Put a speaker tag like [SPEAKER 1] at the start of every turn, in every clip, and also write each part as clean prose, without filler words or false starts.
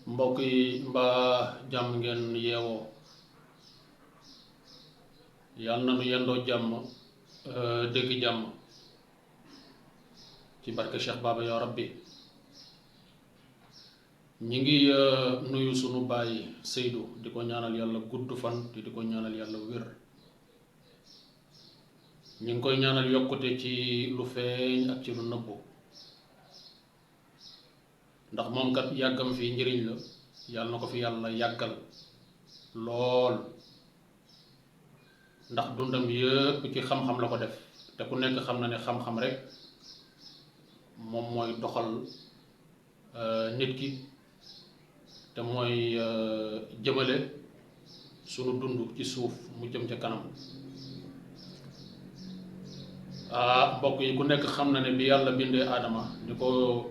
[SPEAKER 1] mbokk yi mbaa jàmm ngeen yeewoo yàlla na nu yendoo jàmm dégg jàmm ci barke Cheikh Baba ya rabbi ñi ngi nuyu sunu baay Seydou di ko ñaanal yàlla gudd fan te di ko ñaanal yàlla wér ñi ngi koy ñaanal yokkute ci lu feeñ ak ci lu nëbbu ndax moom kat yàggam fii njëriñ la yàlla na ko fi yàlla yàggal lool ndax dundam yëpp ci xam-xam la ko def te ku nekk xam na ne xam-xam rek moom mooy doxal nit ki te mooy jëmale sunu dund ci suuf mu jëm ca kanam mbokk yi ku nekk xam na ne bi yàlla bindee aadama ni ko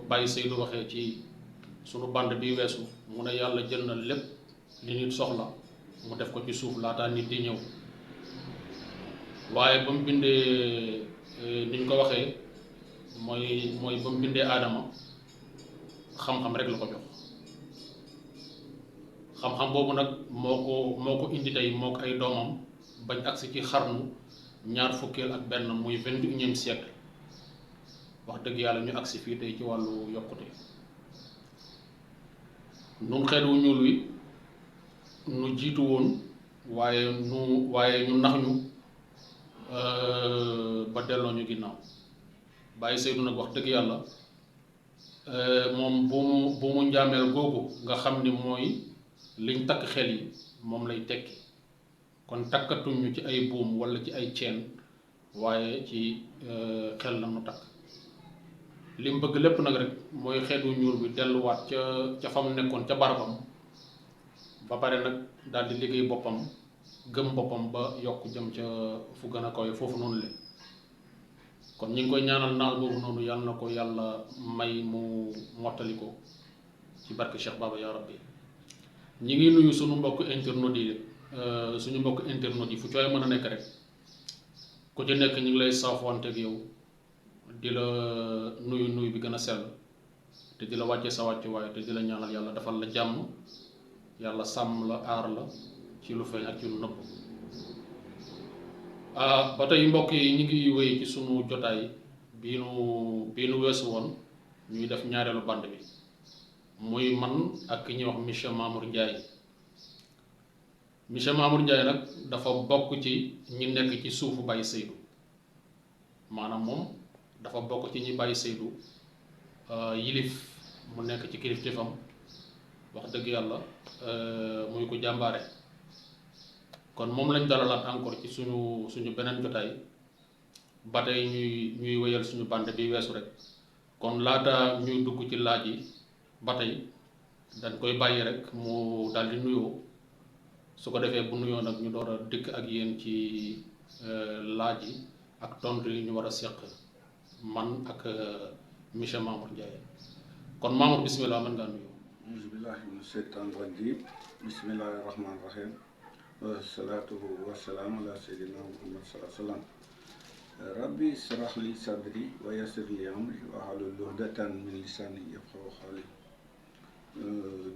[SPEAKER 1] bàyyi Seydou waxee ci sunu band bi weesu mu ne yàlla jël na lépp li nit soxla mu def ko ci suuf laataa nit di ñëw waaye ba mu bindee ni ñu ko waxee mooy ba mu bindee aadama xam-xam rek la ko jox xam-xam boobu nag moo ko indi tey moo ko ay doomam bañ agsi ci xarnu ñaar fukkeel ak benn muy 21e siècle wax dëgg yàlla ñu agsi fii tey ci wàllu yokkute nun xeet wu ñuul wi nu jiitu woon waaye ñu nax ñu ba delloo ñu ginnaaw bàyyi Seydou nag wax dëgg yàlla moom bu mu njaameel googu nga xam ni mooy liñ takk xel yi moom lay tekki kon takkatuñ ñu ci ay buum walla ci ay ceen waaye ci xel la nu takk li mu bëgg lépp nag rek mooy xeetu ñuul bi delluwaat ca fa mu nekkoon ca barabam ba pare nag daal di liggéey boppam gëm boppam ba yokk jëm ca fu gën a kawe foofu noonu le kon ñi ngi koy ñaanal naal boobu noonu yàlla na ko yàlla may mu mottali ko ci barke Cheikh Baba ya rabbi ñi ngi nuyu suñu mbokk internautes yi fu cooy mën a nekk rek ku ci nekk ñu ngi lay saafoonte ak yow di la nuyu bi gën a sell te di la wàcce sa wàcce waaye te di la ñaanal yàlla defal la jàmm yàlla sàmm la aar la ci lu feeñ ak ci lu nëbb ba tey mbokk yi ñu ngi wéy ci sunu jotaay bii nu weesu woon ñuy def ñaareelu band bi muy man ak ki ñuy wax monsieur Mamour Ndiaye monsieur Mamour Ndiaye nag dafa bokk ci ñi nekk ci suufu Baye Seydou maanaam moom dafa bokk ci ñi Baye Seydou yilif mu nekk ci kilifteefam wax dëgg yàlla muy ko jàmbaare kon moom lañ dalalaat encore ci suñu beneen jotaay ba tey ñuy wéyal suñu bande bi weesu rek kon laata ñuy dugg ci laaj yi ba tey dañ koy bàyyi rek mu daal di nuyoo su ko defee bu nuyoo nag ñu door a dikk ak yéen ci laaj yi ak tontu yi ñu war a seq man ak monsieur Mamour Ndiaye kon Mamour bismillah mën ngaa nuyoo.
[SPEAKER 2] auzu billahi mina sheytaani rajiim bismillahi rahmaani rahiim wasalaatu wasalaamu ala sayyidina Muhammad sallallahu alayhi wa sallam rabbi shrah li sadri wa yassir li amri wahlul uqdatan min lisaani yafqahu qawli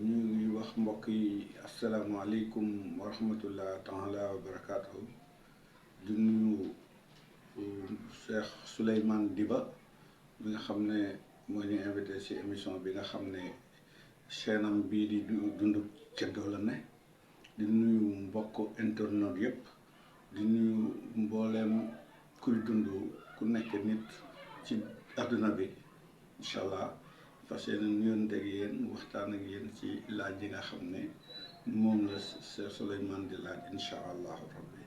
[SPEAKER 2] ñu ngi wax mbokk yi asalaamaaleykum wa rahmatullah taala wa barakaatuhu di nuyu Cheikh Souleymane Diba bi nga xam ne moo ñu invité ci émission bi nga xam ne chaîne am bii di Dundu Ceddo la ne di nuyu mbokk internautes yëpp di nuyu mbooleem kuy dund ku nekk nit ci adduna bi incha allah fas yéene nuyonte ak yéen waxtaan ak yéen ci laaj yi nga xam ne moom la Cheikh Souleymane di laaj incha allahu rabbi.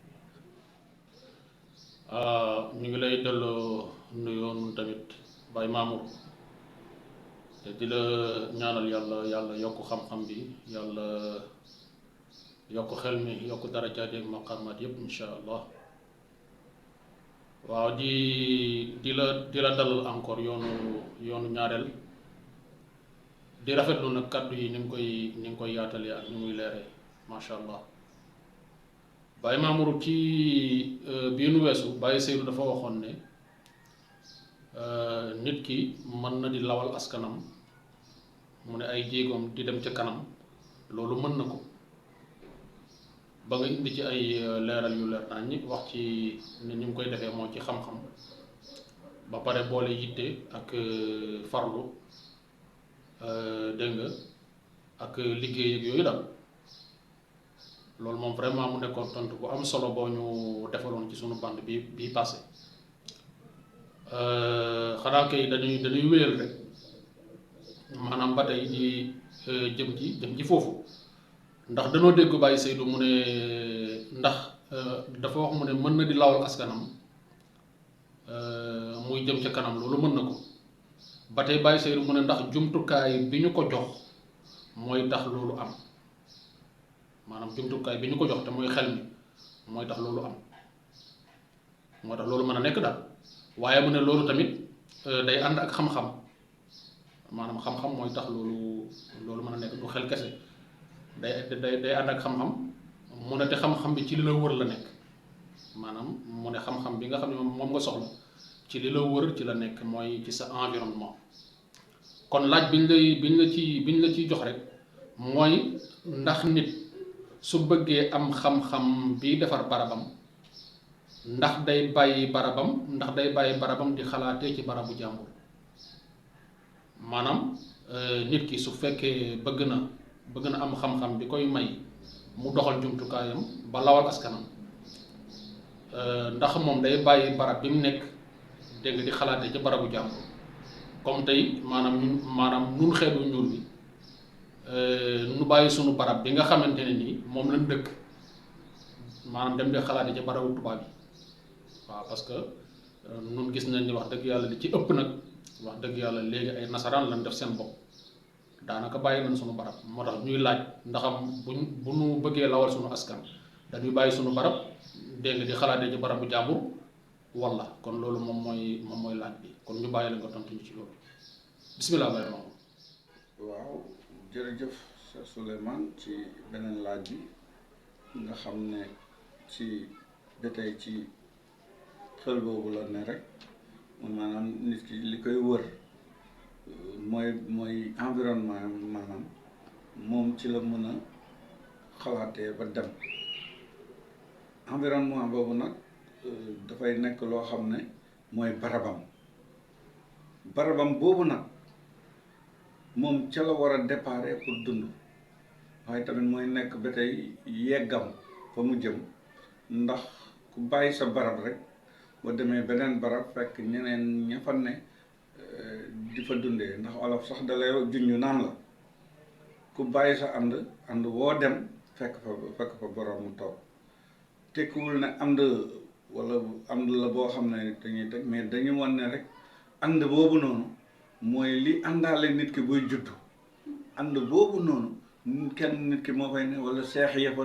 [SPEAKER 1] ñu ngi lay delloo nuyoo nun tamit Baye Mamour te di la ñaanal yàlla yokk xam-xam bi yàlla yokk xel mi yokk darajaat ak maqaamaat yépp incha allah. waaw di la dalal encore yoonu ñaareel di rafetlu nag kàddu yi ni nga koy yaatalee ak ni muy leeree macha allah. Baye Mamour ci bii nu weesu Baye Seydou dafa waxoon ne nit ki mën na di lawal askanam mu ne ay jéegoom di dem ca kanam loolu mën na ko ba nga indi ci ay leeral yu leer naa ñi wax ci ne ñu ngi koy defee moo ci xam-xam ba pare boole yitte ak farlu dégg nga ak liggéey ak yooyu daal loolu moom vraiment mu nekkoon tontu bu am solo boo ñu defaloon ci sunu bande bi passé xanaa kay dañuy wéyal rek maanaam ba tey di jëm ci foofu ndax danoo dégg Baye Seydou mu ne ndax dafa wax mu ne mën na di lawal askanam muy jëm ca kanam loolu mën na ko ba tey Baye Seydou mu ne ndax jumtukaay bi ñu ko jox mooy tax loolu am maanaam jumtukaay bi ñu ko jox te mooy xel mi mooy tax loolu am moo tax loolu mën a nekk daal waaye mu ne loolu tamit day ànd ak xam-xam maanaam xam-xam mooy tax loolu mën a nekk du xel kese day ànd ak xam-xam mu ne te xam-xam bi ci li la wër la nekk maanaam mu ne xam-xam bi nga xam ne moom nga soxla ci li la wër ci la nekk mooy ci sa environnement. kon laaj biñ la ciy jox rek mooy ndax nit su bëggee am xam-xam bi defar barabam ndax day bàyyi barabam di xalaatee ci barabu jàmbur maanaam nit ki su fekkee bëgg na am xam-xam bi koy may mu doxal jumtukaayam ba lawal askanam ndax moom day bàyyi barab bi mu nekk dégg di xalaatee ci barabu jàmbur comme tey maanaam nun xeetu ñuul bi nu bàyyi sunu barab bi nga xamante ne nii moom lañ dëkk maanaam dem di xalaatee ci barabu tubaab yi waaw parce que nun gis nañ ni wax dëgg yàlla li ci ëpp nag wax dëgg yàlla léegi ay nasaraan lañ def seen bopp daanaka bàyyi nañ sunu barab moo tax ñuy laaj ndaxam bu nu bëggee lawal sunu askan dañuy bàyyi sunu barab dégg nga di xalaatee ci barabu jàmbur walla kon loolu moom mooy laaj bi kon ñu bàyyi la nga tontu ñu ci loolu bismillah Baye Mamour.
[SPEAKER 2] waaw jërëjëf Cheikh Souleymane ci beneen laaj bi nga xam ne ci ba tey ci xel boobu la ne rek maanaam nit ki li koy wër mooy environnement maanaam moom ci la mën a xalaatee ba dem environnement boobu nag dafay nekk loo xam ne mooy barabam boobu nag moom ca la war a déparé pour dund waaye tamit mooy nekk ba tey yeggam fa mu jëm ndax ku bàyyi sa barab rek boo demee beneen barab fekk ñeneen ña fa ne di fa dundee ndax olof sax dalay junju naan la ku bàyyi sa ànd woo dem fekk fa borom mu toog tekkiwul ne ànd wala ànd la boo xam ne dañuy teg mais dañu wan ne rek ànd boobu noonu mooy li àndaale nit ki buy juddu ànd boobu noonu kenn nit ki moo fay ne wala seex ya fa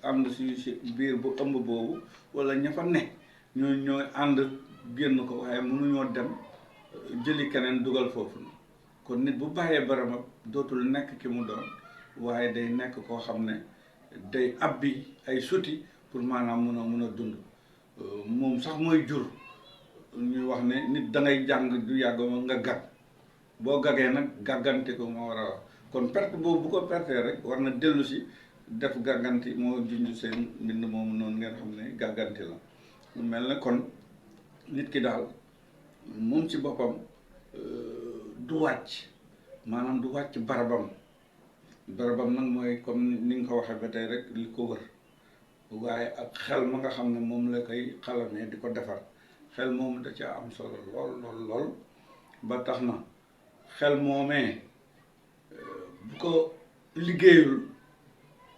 [SPEAKER 2] ànd si biir bu ëmb boobu wala ña fa ne ñooy ànd génn ko waaye mënuñoo dem jëli keneen dugal foofu na kon nit bu bàyyee barabam dootul nekk ki mu doon waaye day nekk koo xam ne day abbi ay suti pour maanaam mun a dund moom sax mooy jur ñuy wax ne nit da ngay jàng du yàgg nga gàgg boo gaggee nag gàggante ko moo war a wax kon perte boobu bu ko pertee rek war na dellu si def gàgganti moo junj seen mbind moomu noonu ngeen xam ne gàgganti la lu mel ne kon nit ki daal moom ci boppam du wàcc maanaam du wàcc barabam nag mooy comme ni nga ko waxee ba tey rek li ko wër waaye ak xel ma nga xam ne moom la koy xalamee di ko defar xel moomu da ca am solo lool lool lool ba tax na xel moomee bu ko liggéeyul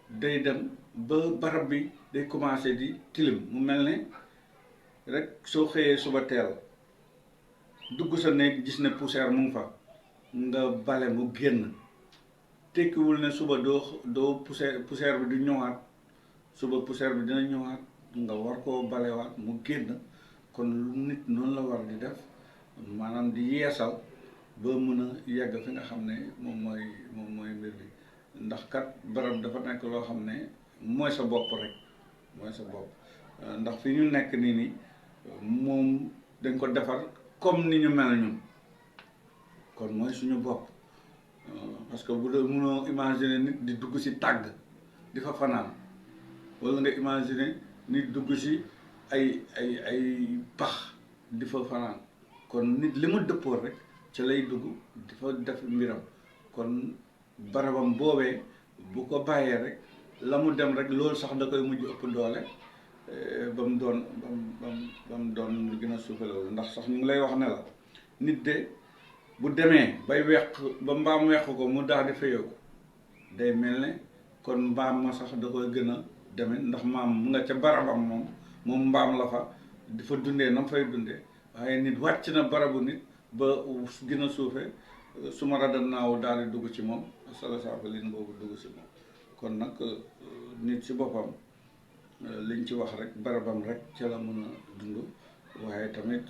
[SPEAKER 2] day dem ba barab bi day commencé di tilim mu mel ne rek soo xëyee suba teel dugg sa néeg gis ne poussière mu ngi fa nga bale mu génn tekkiwul ne suba doo poussière bi du ñëwaat suba poussière bi dina ñëwaat nga war koo balewaat mu génn kon nit noonu la war di def maanaam di yeesal ba mën a yegg fi nga xam ne moom mooy mbir bi ndax kat barab dafa nekk loo xam ne mooy sa bopp rek mooy sa bopp ndax fi ñu nekk nii ni moom dañ ko defar comme ni ñu mel ñun kon mooy suñu bopp parce que bu dee mënoo imaginer nit di dugg ci tàgg di fa fanaan walla nga imaginer nit dugg ci ay pax di fa fanaan kon nit li mu dëppoo rek ca lay dugg di fa def mbiram kon barabam boobee bu ko bàyyee rek la mu dem rek loolu sax da koy mujj ëpp doole ba mu doon lu gën a suufalewu ndax sax ñu ngi lay wax ne la nit de bu demee bay weq ba mbaam weq ko mu daal di fayeeku day mel ne kon mbaam ma sax da koy gën a demee ndax maam mu nga ca barabam moom mbaam la fa di fa dundee na mu fay dundee waaye nit wàcc na barabu nit ba gën a suufe su ma rada naaw daal di dugg ci moom sala saafalin boobu dugg ci moom kon nag nit ci boppam liñ ci wax rek barabam rek ca la mën a dund waaye tamit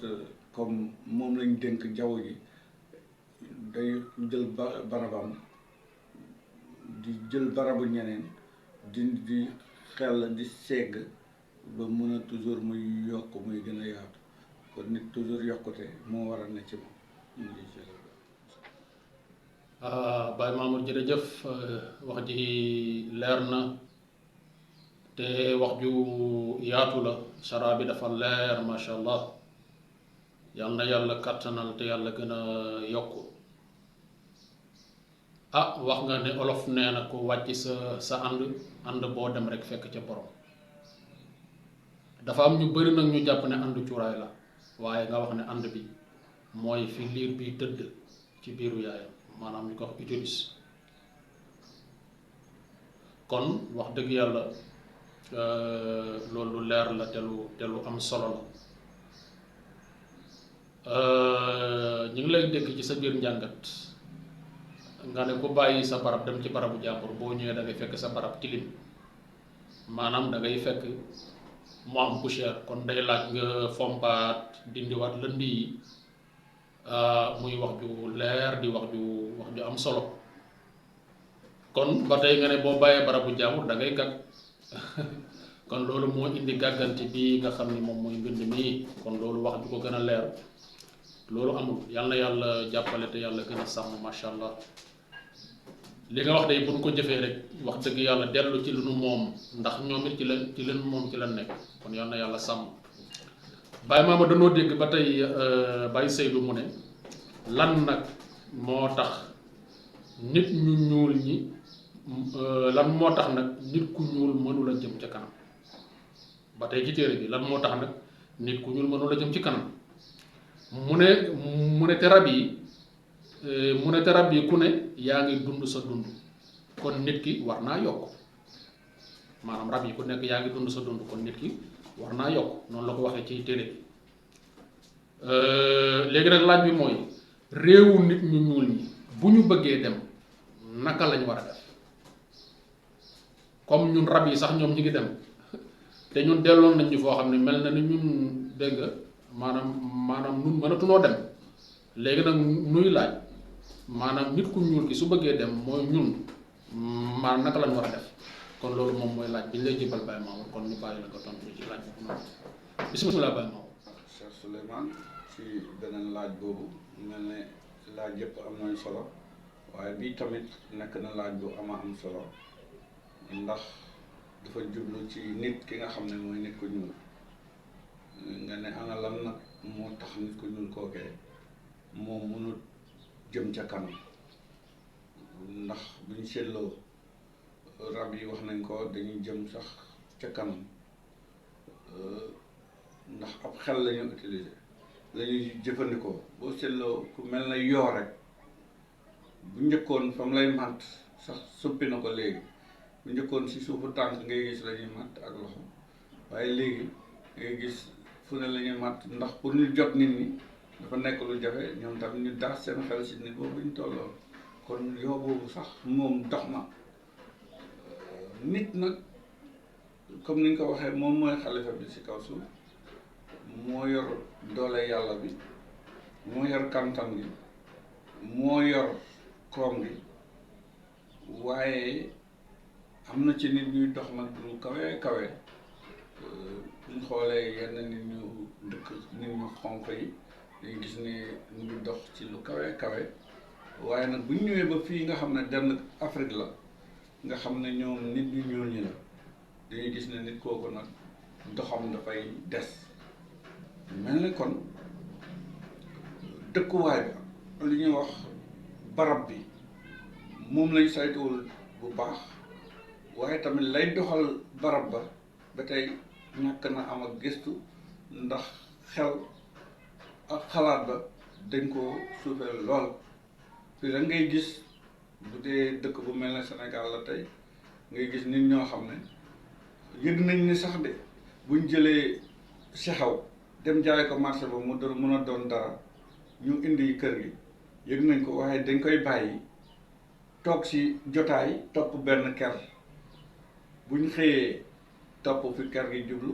[SPEAKER 2] comme moom lañ dénk jaww ji day jël barabam di jël barabu ñeneen di xel di segg ba mën a toujours muy yokk muy gën a yaatu kon nit toujours yokkute moo war a ne ci moom
[SPEAKER 1] Baye Mamour jërëjëf wax ji leer na te wax ju yaatu la sara bi dafa leer masha allah yal na yàlla kattanal te yàlla gën a yokku wax nga ne olof nee na ko wàcc sa ànd boo dem rek fekk ca borom dafa am ñu bari nag ñu jàpp ne ànd cuuraay la waaye nga wax ne ànd bi mooy fi liir bi tëdd ci biiru yaayam maanaam ñu ko wax utérus kon wax dëgg yàlla loolu leer la te lu am solo la ñu ngi lay dégg ci sa biir njàngat nga ne ku bàyyi sa barab dem ci barabu jàmbur boo ñëwee da ngay fekk sa barab tilim maanaam da ngay fekk mu am poussière kon day laaj nga fompaat dindiwaat lënd yi muy wax ju leer di wax ju am solo kon ba tey nga ne boo bàyyee barabu jàmbur da ngay gàgg kon loolu moo indi gàggante bi nga xam ni moom mooy mbind mii kon loolu wax ju ko gën a leer loolu amul yal na yàlla jàppale te yàlla gën a sàmm macha allah li nga wax day bu ñu ko jëfee rek wax dëgg yàlla dellu ci lu nu moom ndax ñoom it ci leen moom ci la nekk kon yal na yàlla sàmm Baye Maama danoo dégg ba tey Baye Seydou mu ne lan nag moo tax nit ñu ñuul ñi lan moo tax nag nit ku ñuul mënula jëm ca kanam ba tey ci téere bi lan moo tax nag nit ku ñuul mënula jëm ci kanam mu ne te rab yi ku ne yaa ngi dund sa dund kon nit ki war naa yokk maanaam rab yi ku nekk yaa ngi dund sa dund kon nit ki war naa yokk noonu la ko waxee ci téere bi léegi nag laaj bi mooy réewu nit ñu ñuul ñi bu ñu bëggee dem naka lañ war a def comme ñun rab yi sax ñoom ñi ngi dem te ñun delloon nañ ñu foo xam ne mel na ni ñun dégg nga maanaam ñun mënatunoo dem léegi nag nuy laaj maanaam nit ku ñuul ki su bëggee dem mooy ñun maanaam naka lañ war a def kon loolu moom mooy laaj bi ñu lay jëbal Baye Mamour kon ñu bàyyi la ko tontu ci laaj boobu noonu bismillah Baye Mamour.
[SPEAKER 2] Cheikh Souleymane ci beneen laaj boobu mel ne laaj yëpp am nañ solo waaye bii tamit nekk na laaj bu am solo ndax dafa jublu ci nit ki nga xam ne mooy nit ku ñuul nga ne ana lan nag moo tax nit ku ñuul kookee moom mënul jëm ca kanam ndax buñ seetloo rab yi wax nañ ko dañuy jëm sax ca kanam ndax ab xel la ñu utiliser lañuy jëfandikoo boo seetloo ku mel na yoo rek bu njëkkoon fa mu lay màtt sax suppi na ko léegi bu njëkkoon si suufu tànk ngay gis la ñuy màtt ak loxo waaye léegi ngay gis fu ne la ñuy màtt ndax pour ñu jot nit ñi dafa nekk lu jafe ñoom tamit ñu daas seen xel si nit boobu ñu tolloo kon yoo boobu sax moom dox na nit nag comme ni nga ko waxee moom mooy xalifa bi si kaw suuf moo yor doole yàlla bi moo yor kantan gi moo yor koom gi waaye am na ci nit ñuy dox nag lu kawe kawe buñ xoolee yenn nit ñu dëkk nit ñu xonq yi dañu gis ne ñu ngi dox ci lu kawe kawe waaye nag buñ ñëwee ba fii nga xam ne denn Afrique la nga xam ne ñoom nit ñu ñuul ñi la dañuy gis ne nit kooku nag doxam dafay des mel ni kon dëkkuwaay ba li ñuy wax barab bi moom lañ saytuwul bu baax waaye tamit lay doxal barab ba ba tey ñàkk na am ak gëstu ndax xel ak xalaat ba dañ ko suufeel lool fii da ngay gis bu dee dëkk bu mel ne Sénégal la tey ngay gis nit ñoo xam ne yëg nañ ni sax de buñ jëlee sexaw dem jaay ko marché ba mu doon mën a doon dara ñu indi kër gi yëg nañ ko waaye dañ koy bàyyi toog si jotaay topp benn ker buñ xëyee topp fi ker gi jublu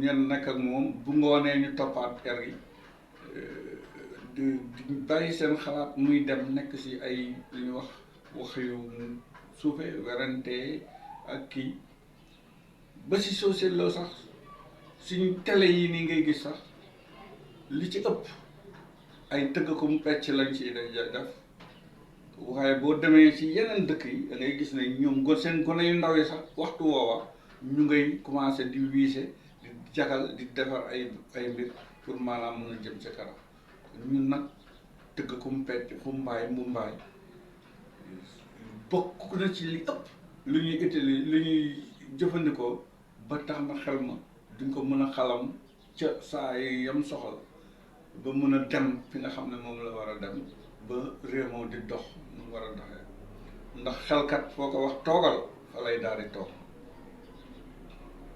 [SPEAKER 2] ñenn nekk ak moom bu ngoonee ñu toppaat ker gi di bàyyi seen xalaat muy dem nekk si ay li ñuy wax yu suufe werante ak kii ba si soo seetloo sax suñu télé yi nii ngay gis sax li ci ëpp ay tëgg ko mu pecc lañ ci def waaye boo demee ci yeneen dëkk yi da ngay gis ne ñoom seen gone yu ndaw yi sax waxtu woowa ñu ngay commencé di wiise di jagal di defar ay mbir pour maanaam mën a jëm ca kanam ñun nag tëgg ko mu pecc xumbaay mbumbaay bokk na ci li ëpp lu ñuy utiliser lu ñuy jëfandikoo ba tax na xel ma duñ ko mën a xalam ca saa yi yam soxla ba mën a dem fi nga xam ne moom la war a dem ba réew moo di dox mu war a doxee ndax xelkat foo ko wax toogal fa lay daal di toog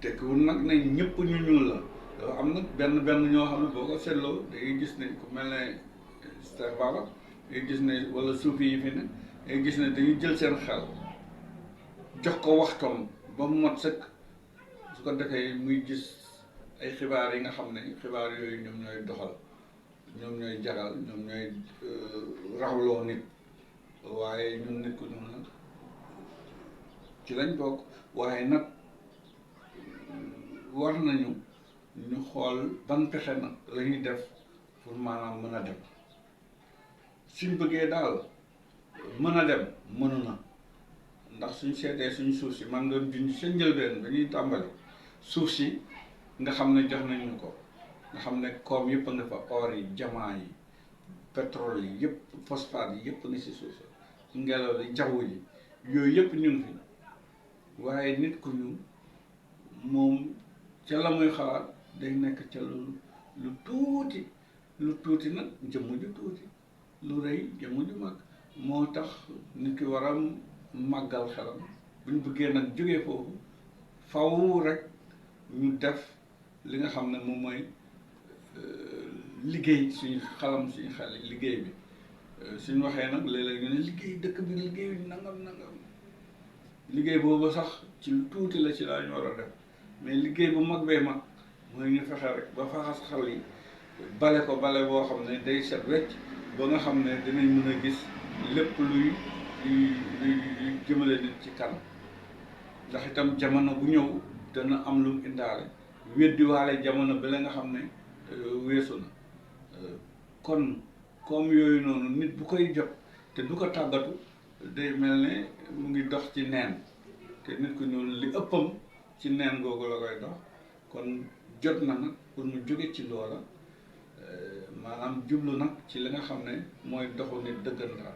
[SPEAKER 2] tekkiwul nag ne ñëpp ñu ñuul la dafa am nag benn ñoo xam ne boo ko seetloo dangay gis ne ku mel ne Cheikh Bara dangay gis ne wala suufi yi fi ne dangay gis ne dañuy jël seen xel jox ko waxtoom ba mu mot sëkk su ko defee muy gis ay xibaar yi nga xam ne xibaar yooyu ñoom ñooy doxal ñoom ñooy jagal ñoom ñooy rawloo nit waaye ñun nit ku ñun nag ci lañ bokk waaye nag war nañu ñu xool ban pexe nag la ñuy def pour maanaam mën a dem suñ bëggee daal mën a dem mënu na ndax suñ seetee suñ suuf si man nga junj sa njëlbeen ba ñuy tàmbali suuf si nga xam ne jox nañu ko nga xam ne koom yëpp a nga fa or yi jamaa yi pétrole yi yëpp phosphate yi yëpp nga si suuf si ngelaw li jaww ji yooyu yëpp ñu ngi fi waaye nit ku ñu moom ca la muy xalaat day nekk ca lu tuuti nag jëmm ju tuuti lu rëy jëmm ju mag moo tax nit ki war a màggal xelam buñ bëggee nag jógee foofu faw rek ñu def li nga xam ne moom mooy liggéey suñu xalam suñu xel liggéey bi suñ waxee nag léeg-léeg ñu ne liggéey dëkk bi liggéey nangam liggéey boobu sax ci lu tuuti la ci laa ñu war a def mais liggéey bu mag bee mag mooy ñu fexe rek ba faxas xal yi bale ko bale boo xam ne day set wecc ba nga xam ne dinañ mën a gis lépp luy jëmale nit ci kanam ndax itam jamono bu ñëw dana am lu mu indaale weddiwaale jamono bi la nga xam ne weesu na kon comme yooyu noonu nit bu koy jot te du ko tàggatu day mel ne mu ngi dox ci neen te nit ku ñuul li ëppam ci neen googu la koy dox kon jot na nag pour mu jóge ci loola maanaam jublu nag ci li nga xam ne mooy doxu nit dëggantaan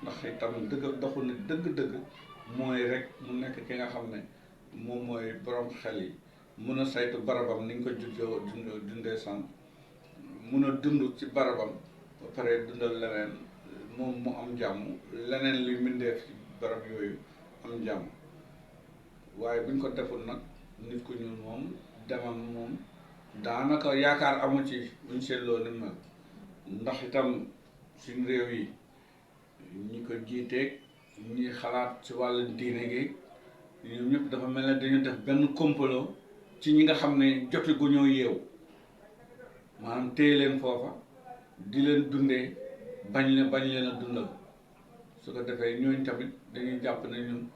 [SPEAKER 2] ndax itam doxu nit dëgg-dëgg mooy rek mu nekk ki nga xam ne moom mooy borom xel yi mun a saytu barabam ni nga ko dundee sànq mun a dund ci barabam ba pare dundal leneen moom mu am jàmm leneen luy mbindeef ci barab yooyu am jàmm waaye buñ ko deful nag nit ku ñuul moom demam moom daanaka yaakaar amu ci buñ seetloo ni mel ndax itam suñ réew yi ñi ko jiiteeg ñi xalaat ci wàllu diine gi ñoom ñëpp dafa mel ne dañu def benn complot ci ñi nga xam ne joti gu ñoo yeew maanaam téye leen foofa di leen dundee bañ leen a dundal su ko defee ñooñ tamit dañuy jàpp ne ñun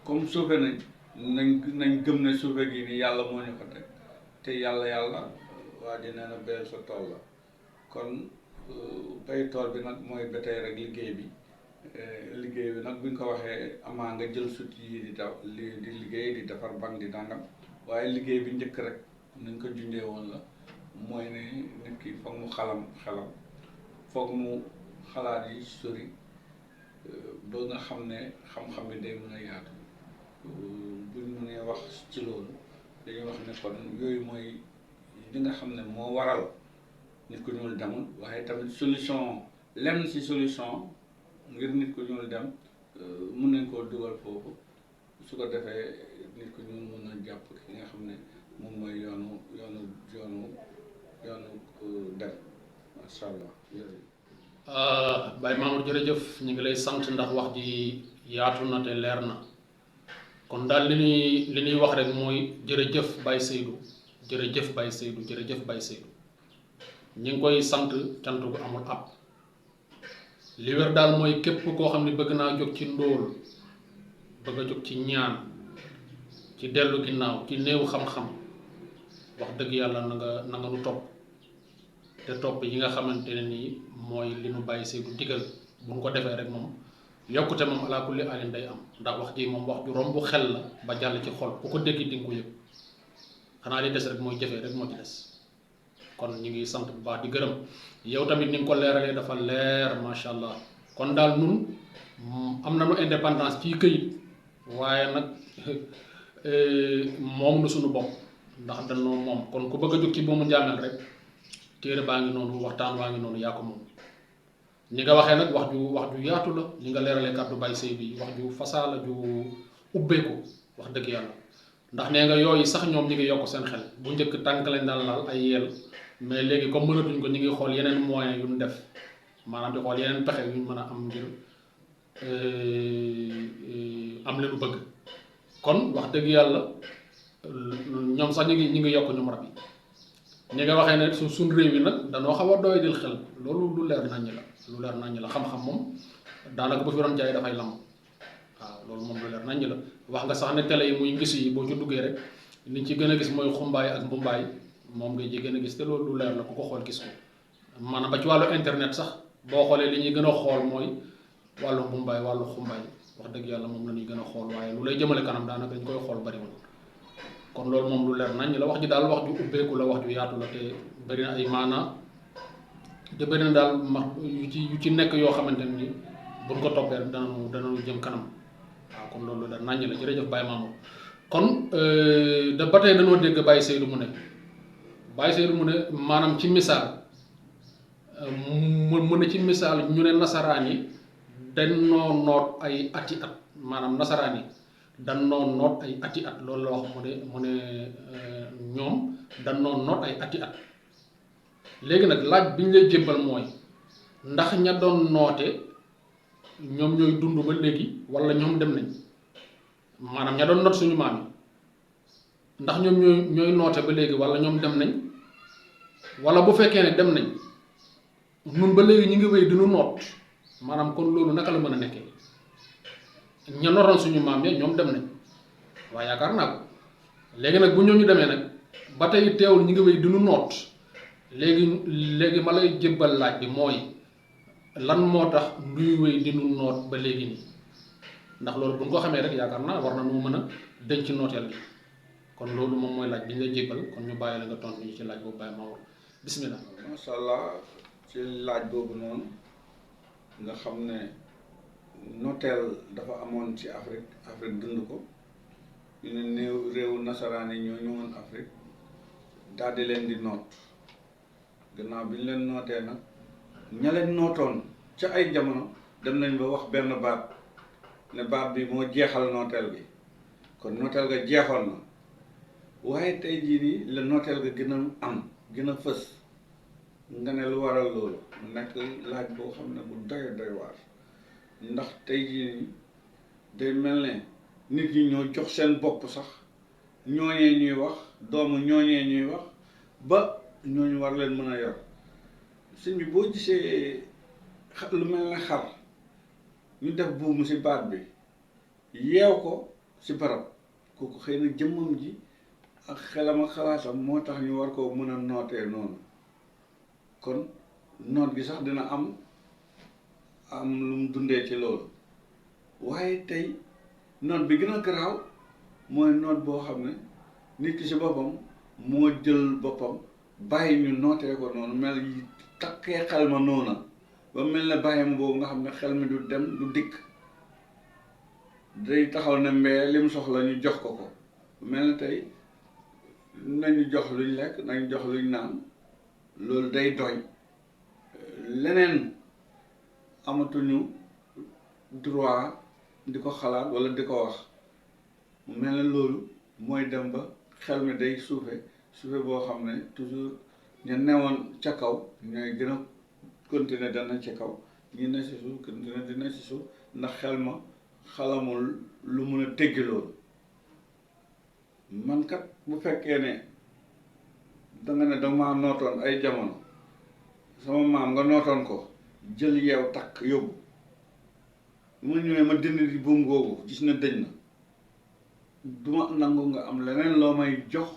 [SPEAKER 2] comme suufe nañ gëm ne suufe gi ni yàlla moo ñu ko teg te yàlla waa ji nee na béyal sa tool la kon bay tool bi nag mooy ba tey rek liggéey bi nag buñ ko waxee amaa nga jël sut yi di liggéey di defar bank di dàngam waaye liggéey bi njëkk rek nañ ko junjee woon la mooy ne nit ki foog mu xelam foog mu xalaat yi sori ba nga xam ne xam-xam bi day mën a yaatu buñ mënee wax ci loolu dañuy wax ne kon yooyu mooy li nga xam ne moo waral nit ku ñuul demul waaye tamit solution lenn ci solution ngir nit ku ñuul dem mun nañ koo dugal foofu su ko defee nit ku ñuul mun na jàpp ki nga xam ne moom mooy yoonu dem macha allah.
[SPEAKER 1] Baye Mamour jërëjëf ñu ngi lay sant ndax wax ji yaatu na te leer na kon daal li ñuy wax rek mooy jërëjëf Baye Seydou jërëjëf Baye Seydou jërëjëf Baye Seydou ñu ngi koy sant cant gu amul ab li wér daal mooy képp koo xam ne bëgg naa jóg ci ndóol bëgg a jóg ci ñaan ci dellu ginnaaw ci néew xam-xam wax dëgg yàlla na nga nu topp te topp yi nga xamante ne nii mooy li nu Baye Seydou digal bu nu ko defee rek moom yokkute moom alaa kulli alin day am ndax wax ji moom wax ju romb xel la ba jàll ci xol ku ko dégg di nga ko yëg xanaa li des rek mooy jëfee rek moo ci des kon ñu ngi sant bu baax di gërëm yow tamit ni nga ko leeralee dafa leer macha allah kon daal nun am nañu indépendance ci këyit waaye nag moom nu suñu bopp ndax dañoo moom kon ku bëgg a jóg ci boomu njaamel rek téere baa ngi noonu waxtaan waa ngi noonu yaa ko moom ni nga waxee nag wax ju yaatu la li nga leeralee kàddu Baye Seydou bi wax ju fasaala ju ubbeeku wax dëgg yàlla ndax nee nga yooyu sax ñoom ñi ngi yokk seen xel bu njëkk tànk lañ daan laal ay yeel mais léegi comme mënatuñ ko ñu ngi xool yeneen moyen yu ñu def maanaam di xool yeneen pexe yu ñu mën a am ngir am li nu bëgg kon wax dëgg yàlla ñoom sax ñi ngi yokk ñoom rab yi ñi nga waxee ne suñ réew yi nag dañoo xaw a doy dil xel loolu lu leer naññ la xam-xam moom daanaka bu fi doon jaay dafay lamb waaw loolu moom lu leer naññ la wax nga sax ne télé yi muy ngis yi boo ci duggee rek liñ ci gën a gis mooy xumbaay ak mbumbaay moom ngay ci gën a gis te loolu lu leer la ku ko xool gis ko maanaam ba ci wàllu internet sax boo xoolee li ñuy gën a xool mooy wàllu mbumbaay wàllu xumbaay wax dëgg yàlla moom la ñuy gën a xool waaye lu lay jëmale kanam daanaka dañ koy xool bariwul kon loolu moom lu leer nañ la wax ji daal wax ju ubbeeku la wax ju yaatu la te bëri na ay maana te bëri na daal yu ci nekk yoo xamante ni buñ ko toppee rek danañu jëm kanam waaw kon loolu lu leer nañ la jërëjëf Baye Mamour kon da ba tey dañoo dégg Baye Seydou mu ne maanaam ci misaal mu ne ci misaal ñu ne nasaraan yi dañoo noot ay ati at maanaam nasaraan yi dañoo noot ay ati at loolu la wax mu ne ñoom dañoo noot ay ati at léegi nag laaj bi ñu lay jébbal mooy ndax ña doon noote ñoom ñooy dund ba léegi walla ñoom dem nañ maanaam ña doon noot suñu maam yi ndax ñoom ñooy noote ba léegi walla ñoom dem nañ walla bu fekkee ne dem nañ nun ba léegi ñu ngi wéy dinu noot maanaam kon loolu naka la mën a nekkee ña noroon suñu maam ya ñoom dem nañ waaye yaakaar naa ko léegi nag bu ñooñu demee nag ba tey teewul ñu ngi wéy dinu noot léegi ma lay jébbal laaj bi mooy lan moo tax nduy wéy dinu noot ba léegi nii ndax loolu bu ñu ko xamee rek yaakaar naa war na nu mën a denc nooteel gi kon loolu moom mooy laaj bi ñu lay jébbal kon ñu bàyyi la nga tontu ñu ci laaj boobu Baye Mamour bismillah.
[SPEAKER 2] macha allah ci laaj boobu noonu nga xam ne noteel dafa amoon ci Afrique dund ko ñu ne réewu nasaraan yi ñoo ñëwoon Afrique daal di leen di noot gannaaw bi ñu leen nootee nag ña leen nootoon ca ay jamono dem nañ ba wax benn baat ne baat bi moo jeexal nooteel gi kon nooteel ga jeexoon na waaye tey jii nii la nooteel ga gën a am gën a fës nga ne lu waral loolu mu nekk laaj boo xam ne bu doy waar ndax tey jii nii day mel ne nit ñi ñoo jox seen bopp sax ñooñee ñuy wax doomu ñooñee ñuy wax ba ñooñu war leen mën a yor sëñ bi boo gisee lu mel ne xar ñu def buumu ci baat bi yeew ko ci barab kooku xëy na jëmmam ji ak xelam ak xalaatam moo tax ñu war koo mën a nootee noonu kon noot gi sax dina am lu mu dundee ci loolu waaye tey noot bi gën a garaaw mooy noot boo xam ne nit ki ci boppam moo jël boppam bàyyi ñu nootee ko noonu mel yi takkee xel ma noona ba mel ne bàyyam boobu nga xam ne xel mi du dem du dikk day taxaw ne mbee lim soxla ñu jox ko mel ne tey nañu jox luñ lekk nañu jox luñ naan loolu day doy leneen amatuñu droit di ko xalaat walla di ko wax mu mel ne loolu mooy dem ba xel mi day suufe boo xam ne toujours ñu newoon ca kaw ñooy gën a continuer dana ci kaw ñi ne si suuf continuer dina si suuf ndax xel ma xalamul lu mun a teggi loolu man kat bu fekkee ne danga ne dama nootoon ay jamono sama maam nga nootoon ko jël yeew takk yóbbu bu ma ñëwee ma dindi di buum googu gis na dëñ na duma nangu nga am leneen loo may jox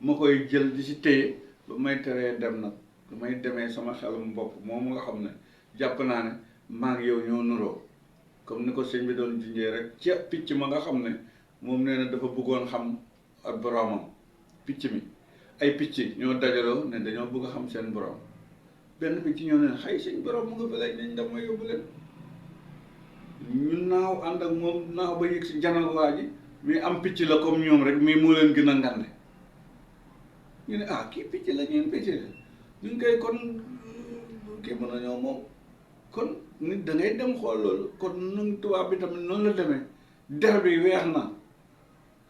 [SPEAKER 2] ma koy jël di ci téye ba may teree dem nag ba may demee sama xelum bopp moom nga xam ne jàpp naa ne maa ngi yow ñoo nuroo comme ni ko sëñ bi doon junjee rek ca picc ma nga xam ne moom nee na dafa bëggoon xam ak boroomam picc mi ay picc ñoo dajaloo ne dañoo bëgg a xam seen borom benn picc ñoo ne xay seen borom mu nga fa lay nañ dem ma yóbbu leen ñu naaw ànd ak moom naaw ba yëg si janal waa ji mais am picc la comme ñoom rek mais moo leen gën a ngande ñu ne ah kii picc la ñun picc la ñun koy kon kii mën a ñëw moom kon nit da ngay dem xool loolu kon nun tubaab bi tamit noonu la demee der bi weex na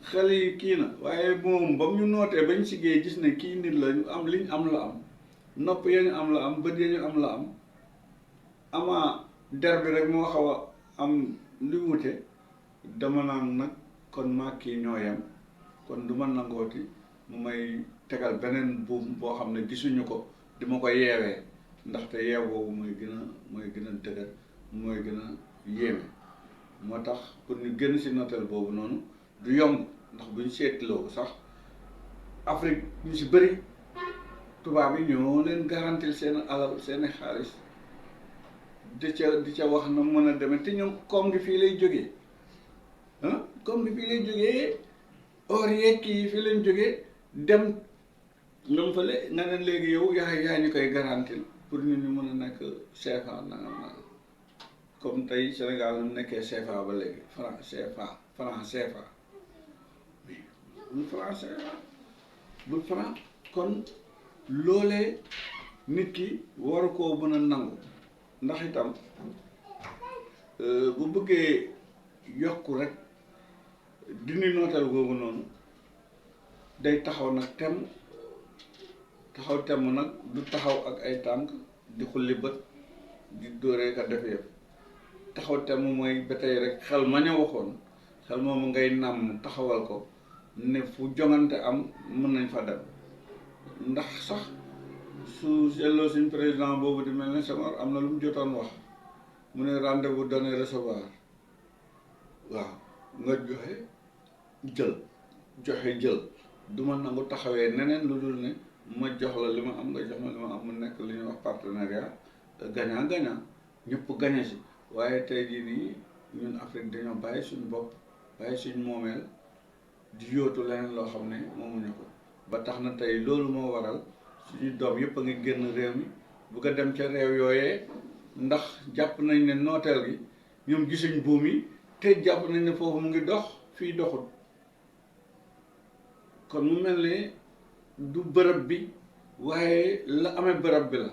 [SPEAKER 2] xel yi kii na waaye moom ba mu ñu nootee bañ siggee gis ne kii nit la ñu am liñ am la am nopp ya ñu am la am bët ya ñu am la am amaa der bi rek moo xaw a am lu wute dama naan nag kon maa kii ñoo yem kon du ma nangooti mu may tegal beneen buum boo xam ne gisuñu ko di ma ko yeewee ndaxte yeew boobu mooy gën a dëgër mooy gën a yéeme moo tax pour ñu génn ci nooteel boobu noonu du yomb ndax buñ seetloo ko sax Afrique ñu ci bëri tubaab yi ñoo leen garantil seen alal seeni xaalis di ca wax na mën a demee te ñoom koom gi fii lay jógee koom gi fii lay jógee or yeeg kii fii lañ jógee dem ñoom fële nga ne léegi yow yaa ñu koy garantil pour ñu mën a nekk CFA nanga comme tey Sénégal mu nekkee CFA ba léegi franc CFA bul franc CFA bul franc kon loolee nit ki waru koo mën a nangu ndax itam bu bëggee yokku rek dindi nooteel googu noonu day taxaw nag temm nag du taxaw ak ay tànk di xulli bët di dóoree ka def yëpp taxaw temm mooy ba tey rek xel ma ña waxoon xel moomu ngay nàmm taxawal ko ne fu jongante am mën nañ fa dem ndax sax su seetloo suñ président boobu di mel ne Senghor am na lu mu jotoon wax mu ne rendez-vous donné recevoir waaw nga joxe jël du ma nangu taxawee neneen lu dul ne ma jox la li ma am nga jox ma li ma am mu nekk li ñuy wax partenariat gagnant ñëpp gañe si waaye tey jii nii ñun Afrique dañoo bàyyi suñu bopp bàyyi suñu moomeel di yóotu leneen loo xam ne moomuñu ko ba tax na tey loolu moo waral suñu doom yëpp a ngi génn réew mi bu ko dem ca réew yooyee ndax jàpp nañ ne nooteel gi ñoom gisuñ buum yi te jàpp nañ ne foofu mu ngi dox fii doxut kon mu mel ne du bërëb bi waaye la amee barab bi la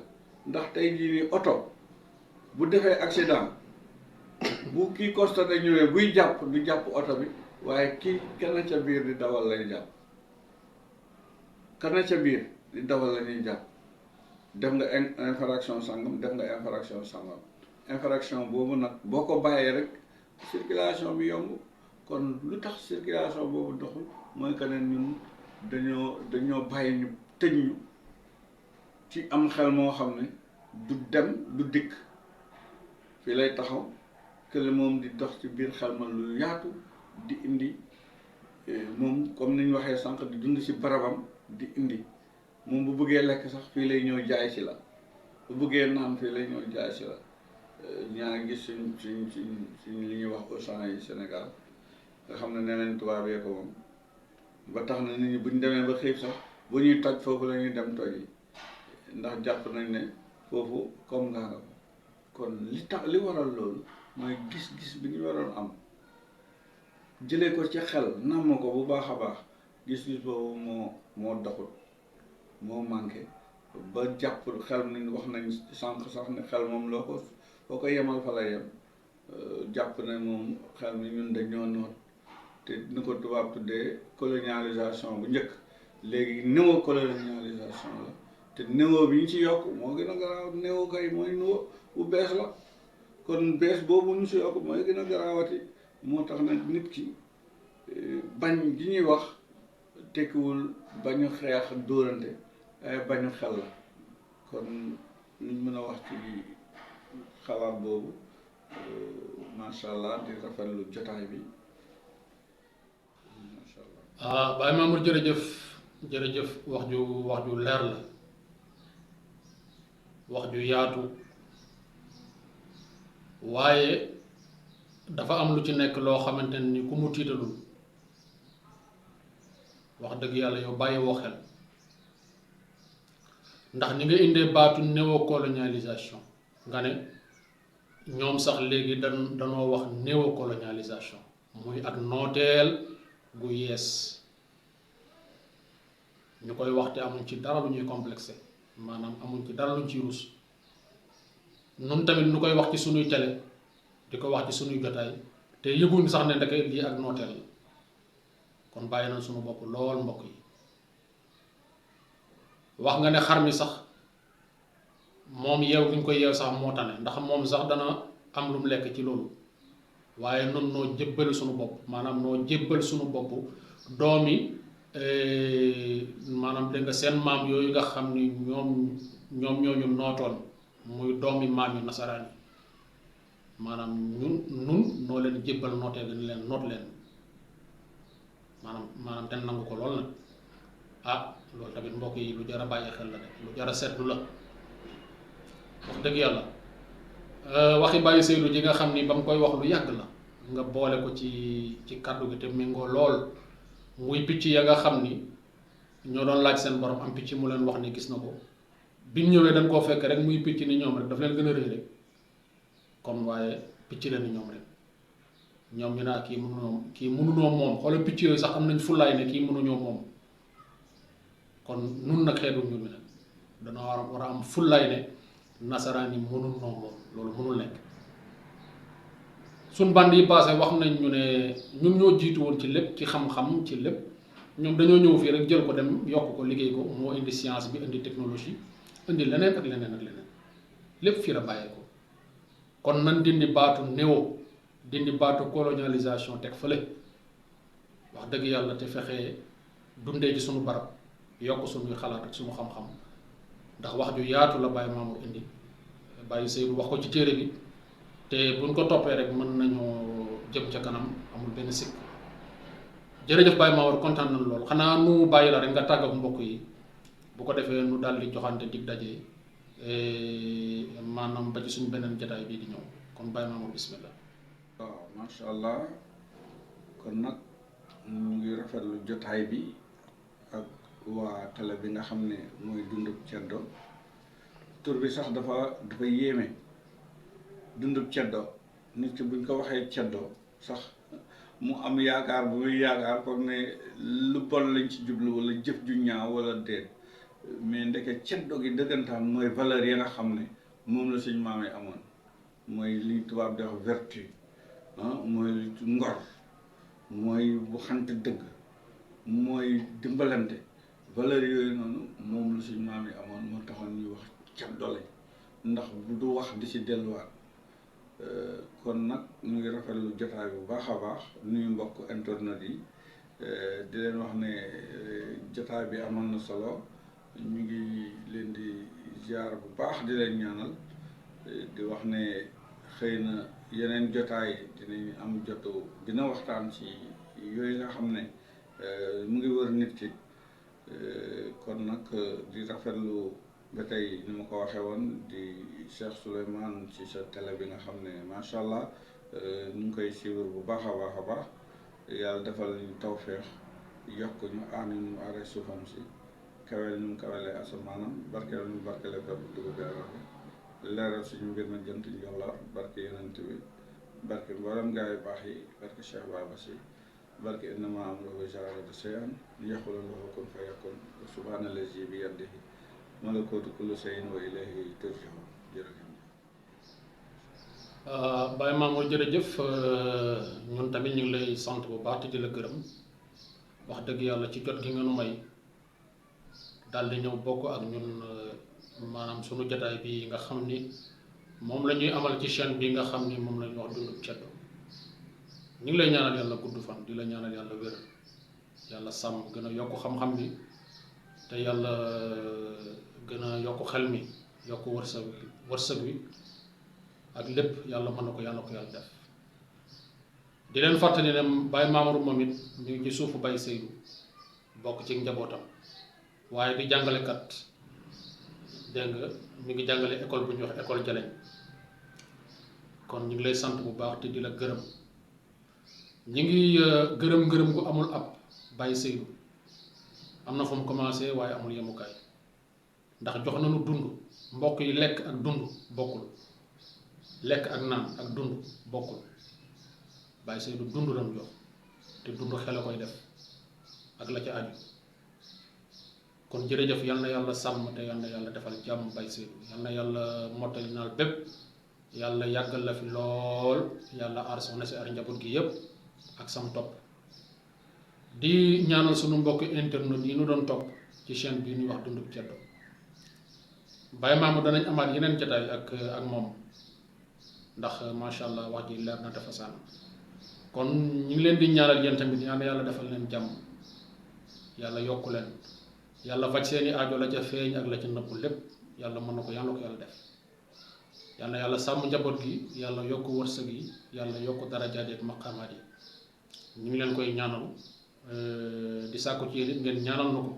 [SPEAKER 2] ndax tey jii nii oto bu defee accident bu kii constaté ñëwee buy jàpp du jàpp oto bi waaye kii kenn ca biir di dawal lay jàpp kenn ca biir di dawal la ñuy jàpp def nga infraction sangam def nga infraction sangam infraction boobu nag boo ko bàyyee rek circulation bi yomb kon lu tax circulation boobu doxul mooy que ne ñun dañoo bàyyi ñu tëj ñu ci am xel moo xam ne du dem du dikk fii lay taxaw kële moom di dox ci biir xel ma lu yaatu di indi moom comme ni ñu waxee sànq di dund ci barabam di indi moom bu bëggee lekk sax fii lay ñëw jaay si la bu bëggee naan fii lay ñëw jaay si la ñaa ngi gis suñ li ñuy wax Auchan yi Sénégal nga xam ne nee nañ tubaab yee ko moom ba tax na nit ñi buñ demee ba xiif sax bu ñuy toj foofu la ñuy dem toj yi ndax jàpp nañ ne foofu comme nga kon li waral loolu mooy gis-gis bi ñu waroon am jëlee ko ci xel namm ko bu baax a baax gis-gis boobu moo doxul moo manqué ba jàpp xel ni wax nañ sànq sax ne xel moom foo ko yemal fa la yem jàpp ne moom xel mi ñun dañoo noot te ni ko tubaab tuddee colonialisation bu njëkk léegi néo-colonialisation la te néo bi ñu ci yokk moo gën a garaaw néo kay mooy nouveau bu bees la kon bees boobu ñu ci yokk mooy gën a garaawati moo tax nag nit ki bañ gi ñuy wax tekkiwul bañu xeex dóorante ay bañu xel la kon luñ mën a wax ci xalaat boobu macha allah di rafetlu jotaay bi macha allah.
[SPEAKER 1] Baye Mamour jërëjëf wax ju leer la wax ju yaatu waaye dafa am lu ci nekk loo xamante ni ku mu tiitalul wax dëgg yàlla yow bàyyi woo xel ndax ni nga indee baatu néocolonialisation nga ne ñoom sax léegi danoo wax néocolonialisation muy ak nooteel gu yees ñu koy wax te amuñ ci dara lu ñuy complexé maanaam amuñ ci dara luñ ciy rus nun tamit ñu koy wax ci sunuy télé di ko wax ci sunuy jotaay te yëguñ sax ne ndeke lii ak nooteel la kon bàyyi nañ sunu bopp lool mbokk yi wax nga ne xar mi sax moom yeew gi ñu koy yeew sax moo tane ndax moom sax dana am lu mu lekk ci loolu waaye nun noo jébbal sunu bopp maanaam noo jébbal sunu bopp doomi maanaam dégg nga seen maam yooyu nga xam ni ñoom ñoo ñu nootoon muy doomi maam yu nasaraan yi maanaam nun noo leen jébbal nootee dañ leen noot leen maanaam te nangu ko lool nag loolu tamit mbokk yi lu jar a bàyyi xel la de lu jar a seetlu la wax dëgg yàlla waxi bàyyi Seydou ji nga xam ni ba mu koy wax lu yàgg la nga boole ko ci kàddu gi te méngoo lool muy picc ya nga xam ni ñoo doon laaj seen borom am picc mu leen wax ni gis na ko biñ ñëwee dañ koo fekk rek muy picc ni ñoom rek daf leen gën a rëy rek kon waaye picc la ni ñoom rek ñoom ñu naa kii mënunoo moom xoolal picc yooyu sax am nañ fullaay ne kii mënuñoo moom kon nun nag xeetu ñu mi nag danoo war a am fullaay ne nasaraan yi mënul noo moom loolu mënul nekk suñ band yi passé wax nañ ñu ne ñun ñoo jiitu woon ci lépp ci xam-xam ci lépp ñoom dañoo ñëw fii rek jël ko dem yokk ko liggéey ko moo indi science bi indi technologie indi leneen ak leneen ak leneen lépp fii la bàyyee ko kon nan dindi baatu néo dindi baatu colonialisation teg fële wax dëgg yàlla te fexe dundee ci suñu barab yokk suñuy xalaat ak suñu xam-xam ndax wax ju yaatu la Baye Mamour indi Baye Seydou wax ko ci téere bi te buñ ko toppee rek mën nañoo jëm ca kanam amul benn sikk jërëjëf Baye Mamour kontaan nañ lool xanaa nu bàyyi la rek nga tàgg ak mbokk yi bu ko defee nu daal di joxante dig daje maanaam ba ci suñu beneen jotaay bii di ñëw kon Baye Mamour bismillah.
[SPEAKER 2] waaw macha allah kon nag ñu ngi rafetlu jotaay bi ak waa télé bi nga xam ne mooy Dundub Ceddo tur bi sax dafa yéeme Dundub Ceddo nit ki buñ ko waxee ceddo sax mu am yaakaar bu muy yaakaar comme ne lu bon lañ ci jublu wala jëf ju ñaaw wala déet mais ndeke ceddo gi dëggantaan mooy valeur yi nga xam ne moom la suñ maam yi amoon mooy li tubaab di wax vertu mooy ngor mooy waxante dëgg mooy dimbalante valeur yooyu noonu moom la suñ maam yi amoon moo taxoon ñuy wax ceddo lañ ndax du wax di ci delluwaat kon nag ñu ngi rafetlu jotaay bu baax a baax nuyu mbokk internet yi di leen wax ne jotaay bi amoon na solo ñu ngi leen di ziar bu baax di leen ñaanal di wax ne xëy na yeneen jotaay dinañ am jotu dina waxtaan ci yooyu nga xam ne mu ngi wër nit ki kon nag di rafetlu ba tey ni ma ko waxee woon di Cheikh Souleymane ci sa télé bi nga xam ne macha allah ñu ngi koy suivre bu baax a baax a baax yàlla defal ñu tawféex yokk ñu aar ñu aaree suufam si kawel ñu kawelee asamaanam barkeel ñu barkele ko dugub bi leeral suñu mbir na jënt njolloor barke yonent bi barke mboolem gaa yu baax yi barke Cheikh Baba si barke innama amruhu izaa arada shay'an an yaqula lahu kun fayakun subhaana llazi bi yadihi malakuutu kulli shay'in wa ilayhi turja'un jërëjëf.
[SPEAKER 1] Baye Mamour jërëjëf ñun tamit ñu ngi lay sant bu baax te di la gërëm wax dëgg yàlla ci jot gi nga nu may daal di ñëw bokk ak ñun maanaam sunu jotaay bi nga xam ni moom la ñuy amal ci chaîne bi nga xam ni moom la ñuy wax Dundub Ceddo ñu ngi lay ñaanal yàlla gudd fan di la ñaanal yàlla wér yàlla sàmm gën a yokk xam-xam bi te yàlla gën a yokk xel mi yokk wërsëg wi ak lépp yàlla mën na ko yàlla def di leen fàttali ne Baye Mamour moom it ñu ngi ci suufu Baye Seydou bokk ci njabootam waaye di jàngalekat dégg nga mi ngi jàngale école bu ñuy wax école Jaleñ kon ñu ngi lay sant bu baax te di la gërëm ñu ngi gërëm gu amul ab Baye Seydou am na fu mu commencé waaye amul yemukaay ndax jox nañu dund mbokk yi lekk ak dund bokkul lekk ak naan ak dund bokkul Baye Seydou dund lañu jox te dund xel a koy def ak la ca aju kon jërëjëf yal na yàlla sàmm te yal na yàlla defal jàmm Baye Seydou yal na yàlla mottali naal bépp yàlla yàggal la fi lool yàlla aar soxna si aar njaboot gi yépp ak sam topp di ñaanal sunu mbokk internet yi nu doon topp ci chaîne bi ñuy wax Dundub Ceddo Baye Mamour danañ amaat yeneen jotaay ak moom ndax macha allah wax ji leer na dafa sànn kon ñu ngi leen di ñaanal yéen tamit yàlla defal leen jàmm yàlla yokku leen yàlla faj seeni aajo la ca feeñ ak la ca nëbbu lépp yàlla mën na ko yàlla def yàlla sàmm njaboot gi yàlla yokk wërsëg yi yàlla yokk darajaat yi ak maqaamaat yi ñu ngi leen koy ñaanal di sàkku ci yéen it ngeen ñaanal na ko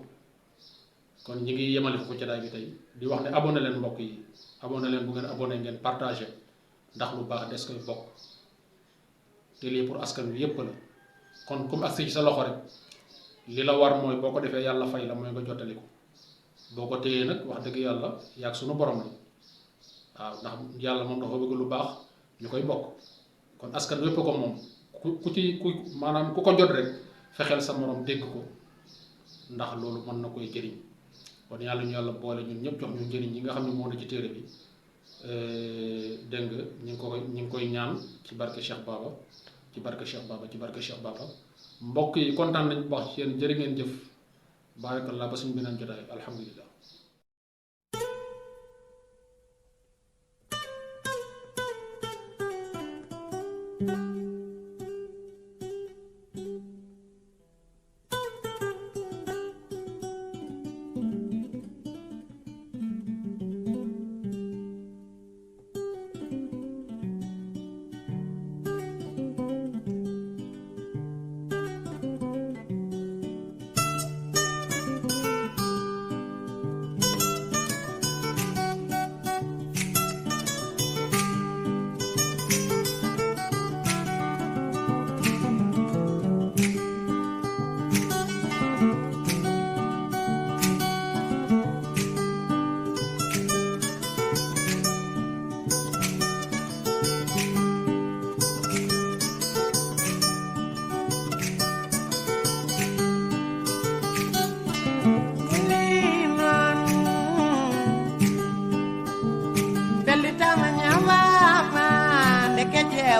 [SPEAKER 1] kon ñi ngi yemale ko jotaay bi tey di wax ne abonné leen mbokk yi abonné leen bu ngeen abonné ngeen partagé ndax lu baax des koy bokk te lii pour askan wi yépp la kon comme agsi ci sa loxo rek li la war mooy boo ko defee yàlla fay la mooy nga jottali ko boo ko téyee nag wax dëgg yàlla yaag sunu borom la waaw ndax yàlla moom dafa bëgg lu baax ñu koy bokk kon askan wépp ko moom ku maanaam ku ko jot rek fexeel sa morom dégg ko ndax loolu mën na koy jëriñ kon yàlla ñu yàlla boole ñun ñëpp jox ñu njëriñ yi nga xam ne moo na ci téere bi dégg nga ñu ngi koy ñaan ci barke Cheikh Baba ci barke Cheikh Baba mbokk yi kontaan nañ bu baax ci yéen jërë ngeen jëf barakallah ba suñu beneen jotaay alhamdulillah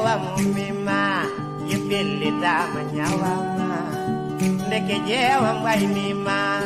[SPEAKER 3] jewa mumima yipilita manyawama ndeke jewa mwaimima